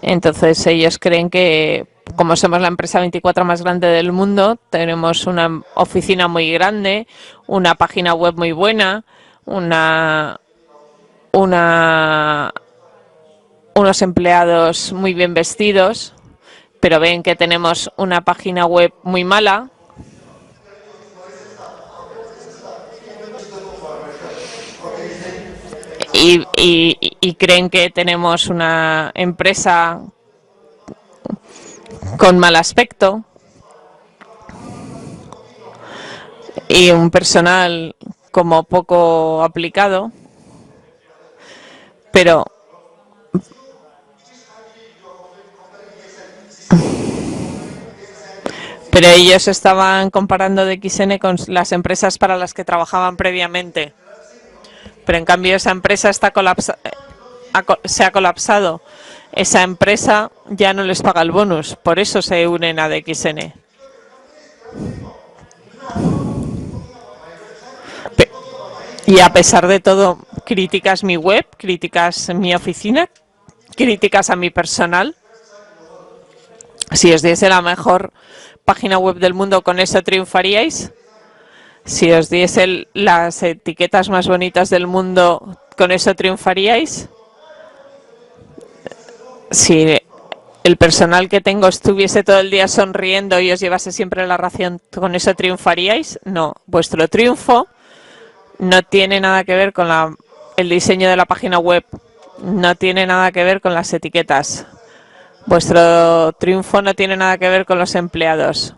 Entonces ellos creen que, como somos la empresa 24 más grande del mundo, tenemos una oficina muy grande, una página web muy buena, unos empleados muy bien vestidos, pero ven que tenemos una página web muy mala. Y creen que tenemos una empresa con mal aspecto y un personal como poco aplicado, pero ellos estaban comparando DXN con las empresas para las que trabajaban previamente. Pero en cambio esa empresa se ha colapsado. Esa empresa ya no les paga el bonus, por eso se unen a DXN. Y a pesar de todo, críticas mi web, críticas mi oficina, críticas a mi personal. Si os diese la mejor página web del mundo, ¿con eso triunfaríais? Si os diese las etiquetas más bonitas del mundo, ¿con eso triunfaríais? Si el personal que tengo estuviese todo el día sonriendo y os llevase siempre la ración, ¿con eso triunfaríais? No. Vuestro triunfo no tiene nada que ver con el diseño de la página web, no tiene nada que ver con las etiquetas. Vuestro triunfo no tiene nada que ver con los empleados.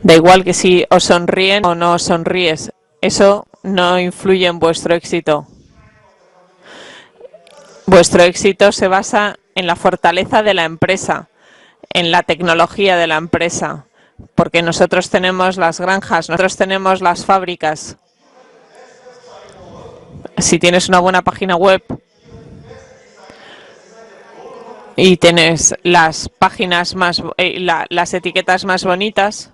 Da igual que si os sonríen o no os sonríes, eso no influye en vuestro éxito. Vuestro éxito se basa en la fortaleza de la empresa, en la tecnología de la empresa, porque nosotros tenemos las granjas, nosotros tenemos las fábricas. Si tienes una buena página web y tienes las páginas las etiquetas más bonitas,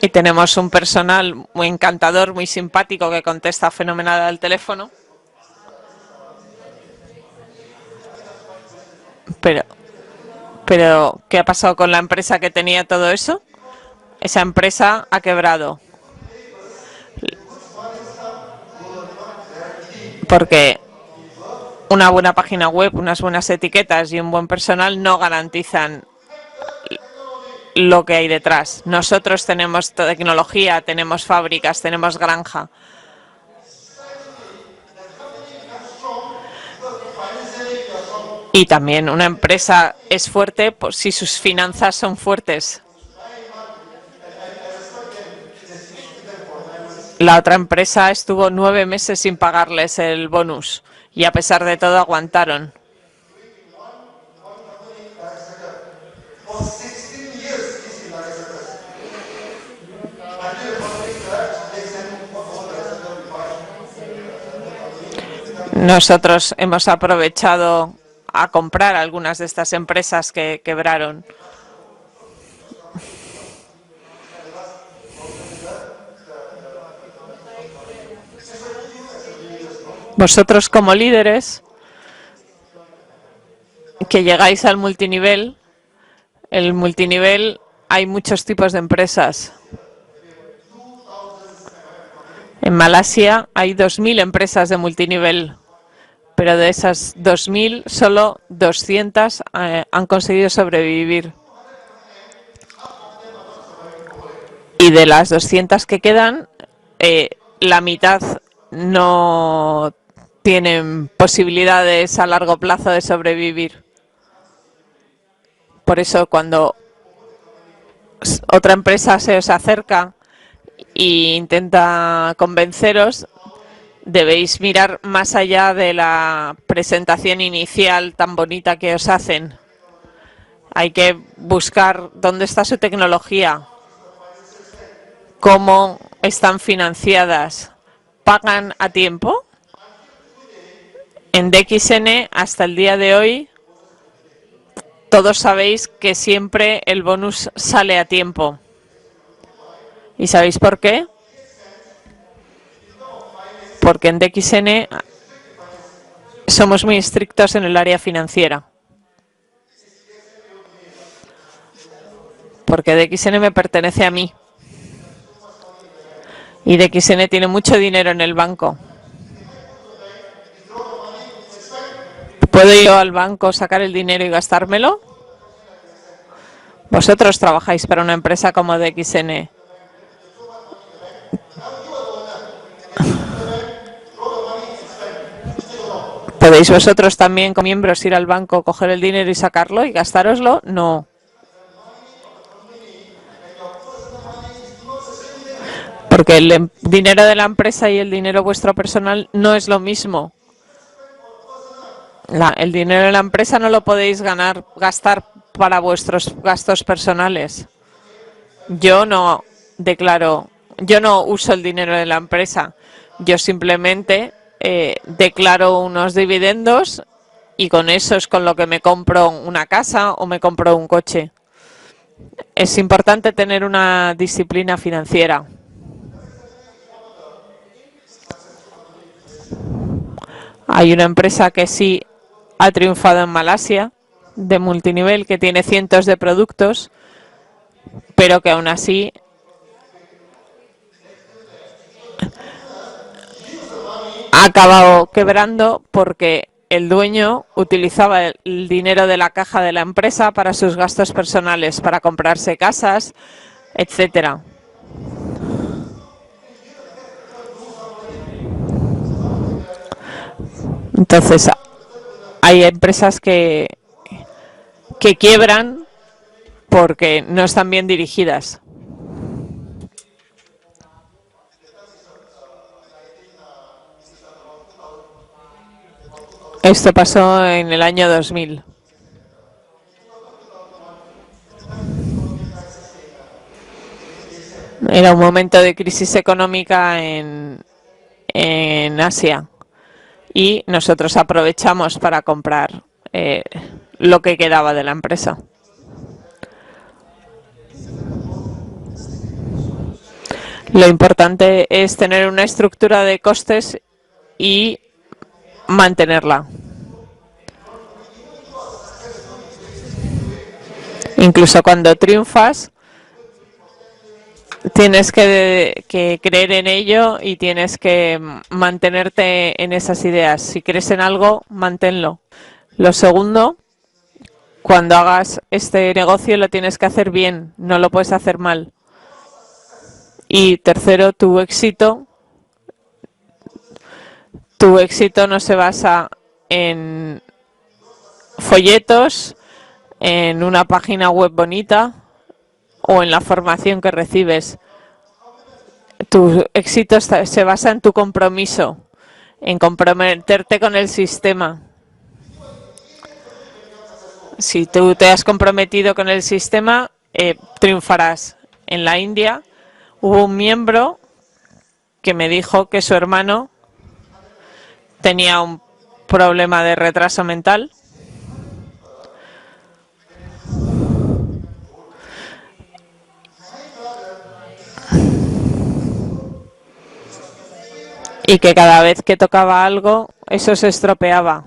y tenemos un personal muy encantador, muy simpático, que contesta fenomenal al teléfono. Pero, ¿qué ha pasado con la empresa que tenía todo eso? Esa empresa ha quebrado. Porque una buena página web, unas buenas etiquetas y un buen personal no garantizan lo que hay detrás. Nosotros tenemos tecnología, tenemos fábricas, tenemos granja. Y también una empresa es fuerte por si sus finanzas son fuertes. La otra empresa estuvo 9 meses sin pagarles el bonus y a pesar de todo aguantaron. Nosotros hemos aprovechado a comprar algunas de estas empresas que quebraron. Vosotros como líderes que llegáis al multinivel, el multinivel hay muchos tipos de empresas. En Malasia hay 2.000 empresas de multinivel, pero de esas 2.000 solo 200 han conseguido sobrevivir. Y de las 200 que quedan, la mitad no tienen posibilidades a largo plazo de sobrevivir. Por eso cuando otra empresa se os acerca e intenta convenceros, debéis mirar más allá de la presentación inicial tan bonita que os hacen. Hay que buscar dónde está su tecnología, cómo están financiadas, pagan a tiempo. En DXN hasta el día de hoy todos sabéis que siempre el bonus sale a tiempo. ¿Y sabéis por qué? Porque en DXN somos muy estrictos en el área financiera. Porque DXN me pertenece a mí. Y DXN tiene mucho dinero en el banco. ¿Puedo ir al banco, sacar el dinero y gastármelo? Vosotros trabajáis para una empresa como DXN. ¿Podéis vosotros también, como miembros, ir al banco, coger el dinero y sacarlo y gastároslo? No. Porque el dinero de la empresa y el dinero vuestro personal no es lo mismo. El dinero de la empresa no lo podéis gastar para vuestros gastos personales. Yo no uso el dinero de la empresa. Yo simplemente declaro unos dividendos y con eso es con lo que me compro una casa o me compro un coche. Es importante tener una disciplina financiera. Hay una empresa que sí ha triunfado en Malasia, de multinivel, que tiene cientos de productos, pero que aún así ha acabado quebrando porque el dueño utilizaba el dinero de la caja de la empresa para sus gastos personales, para comprarse casas, etcétera. Entonces, hay empresas que quiebran porque no están bien dirigidas. Esto pasó en el año 2000. Era un momento de crisis económica en Asia. Y nosotros aprovechamos para comprar lo que quedaba de la empresa. Lo importante es tener una estructura de costes y mantenerla. Incluso cuando triunfas, tienes que creer en ello y tienes que mantenerte en esas ideas. Si crees en algo, manténlo. Lo segundo, cuando hagas este negocio lo tienes que hacer bien, no lo puedes hacer mal. Y tercero, tu éxito no se basa en folletos, en una página web bonita o en la formación que recibes. Tu éxito se basa en tu compromiso, en comprometerte con el sistema. Si tú te has comprometido con el sistema, triunfarás. En la India hubo un miembro que me dijo que su hermano tenía un problema de retraso mental y que cada vez que tocaba algo, eso se estropeaba.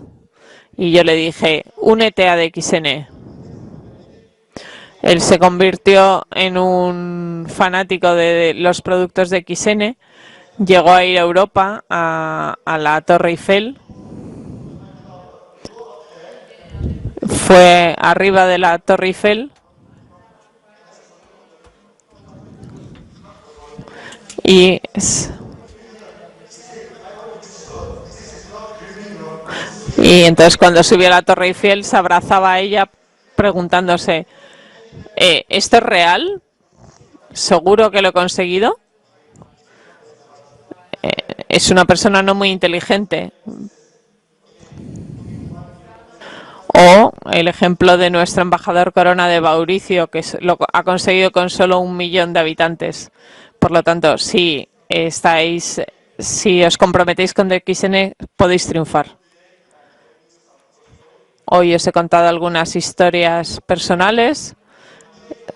Y yo le dije, únete a DXN. Él se convirtió en un fanático de los productos de XN llegó a ir a Europa, a la Torre Eiffel. Fue arriba de la Torre Eiffel y entonces cuando subió a la Torre Eiffel se abrazaba a ella preguntándose, ¿esto es real? ¿Seguro que lo he conseguido? Es una persona no muy inteligente. O el ejemplo de nuestro embajador Corona de Mauricio, que lo ha conseguido con solo 1 millón de habitantes. Por lo tanto, si os comprometéis con DXN, podéis triunfar. Hoy os he contado algunas historias personales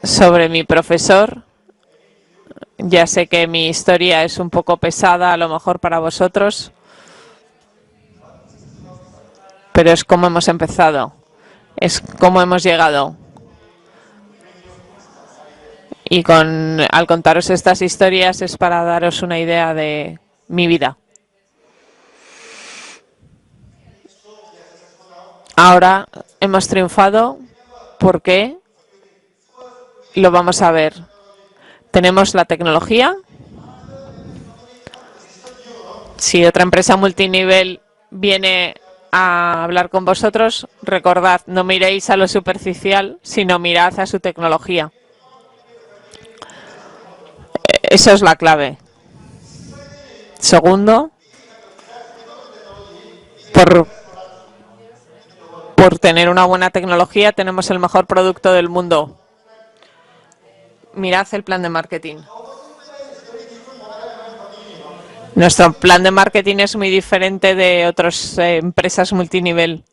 sobre mi profesor. Ya sé que mi historia es un poco pesada, a lo mejor para vosotros, pero es como hemos empezado, es como hemos llegado. Y al contaros estas historias es para daros una idea de mi vida. Ahora hemos triunfado porque lo vamos a ver. Tenemos la tecnología. Si otra empresa multinivel viene a hablar con vosotros, recordad, no miréis a lo superficial, sino mirad a su tecnología. Esa es la clave. Segundo, por tener una buena tecnología tenemos el mejor producto del mundo. Mirad el plan de marketing. Nuestro plan de marketing es muy diferente de otras empresas multinivel.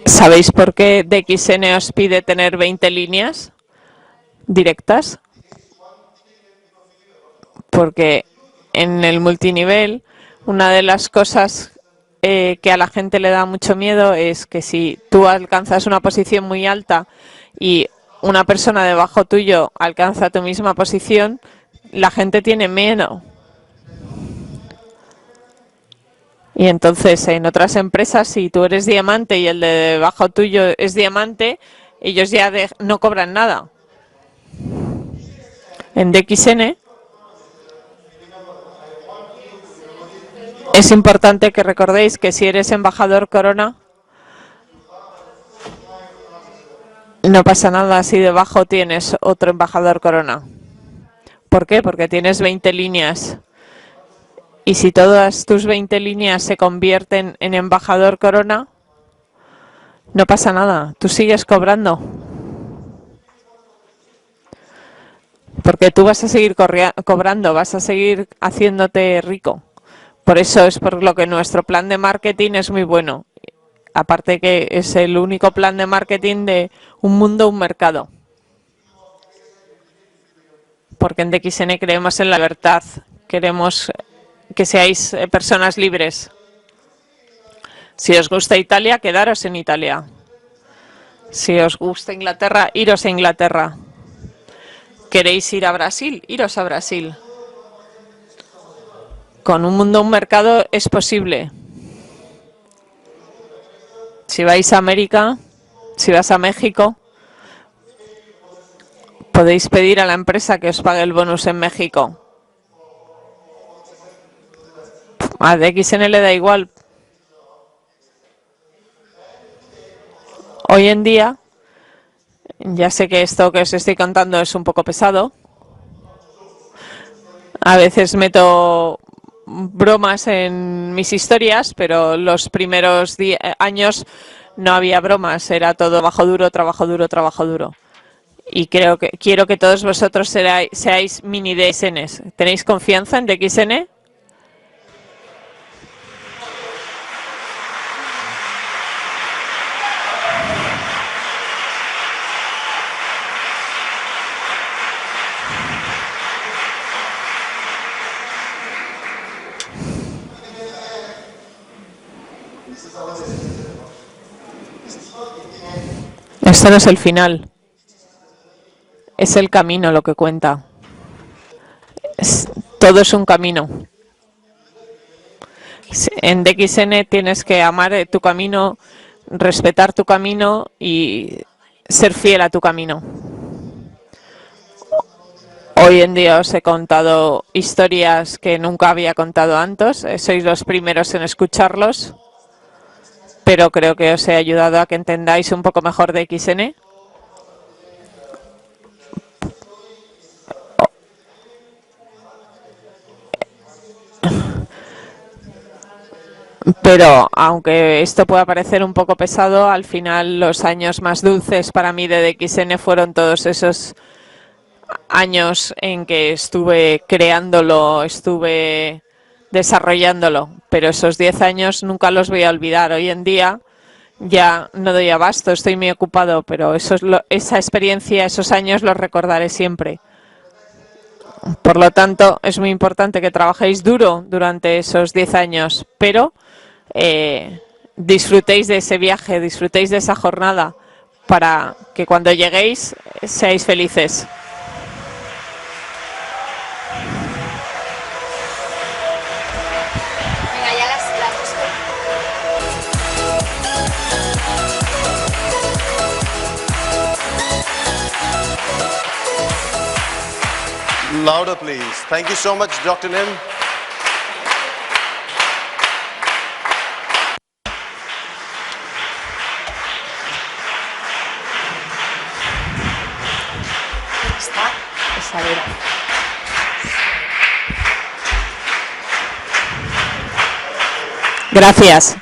¿Sabéis por qué DXN os pide tener 20 líneas directas? Porque en el multinivel, una de las cosas que a la gente le da mucho miedo es que si tú alcanzas una posición muy alta y una persona debajo tuyo alcanza tu misma posición, la gente tiene miedo. Y entonces en otras empresas, si tú eres diamante y el de debajo tuyo es diamante, ellos ya no cobran nada. En DXN es importante que recordéis que si eres embajador Corona, no pasa nada si debajo tienes otro embajador Corona. ¿Por qué? Porque tienes 20 líneas. Y si todas tus 20 líneas se convierten en embajador Corona, no pasa nada, tú sigues cobrando. Porque tú vas a seguir cobrando, vas a seguir haciéndote rico. Por eso es por lo que nuestro plan de marketing es muy bueno. Aparte que es el único plan de marketing de un mundo, un mercado. Porque en DXN creemos en la libertad, queremos que seáis personas libres. Si os gusta Italia, quedaros en Italia. Si os gusta Inglaterra, iros a Inglaterra. ¿Queréis ir a Brasil? Iros a Brasil. Con un mundo, un mercado es posible. Si vais a América, si vas a México, podéis pedir a la empresa que os pague el bonus en México. A DXN le da igual. Hoy en día, ya sé que esto que os estoy contando es un poco pesado. A veces meto bromas en mis historias, pero los primeros años no había bromas, era todo trabajo duro, trabajo duro, trabajo duro. Y quiero que todos vosotros seáis mini DXNs. ¿Tenéis confianza en DXN? Esto no es el final. Es el camino lo que cuenta. Todo es un camino. En DXN tienes que amar tu camino, respetar tu camino y ser fiel a tu camino. Hoy en día os he contado historias que nunca había contado antes. Sois los primeros en escucharlos, pero creo que os he ayudado a que entendáis un poco mejor DXN. Pero aunque esto pueda parecer un poco pesado, al final los años más dulces para mí de DXN fueron todos esos años en que estuve creándolo, estuve desarrollándolo, pero esos 10 años nunca los voy a olvidar. Hoy en día ya no doy abasto, estoy muy ocupado, pero esa experiencia, esos años los recordaré siempre. Por lo tanto, es muy importante que trabajéis duro durante esos 10 años, pero disfrutéis de ese viaje, disfrutéis de esa jornada, para que cuando lleguéis seáis felices. Louder, please. Thank you so much, Dr. Nim. Gracias.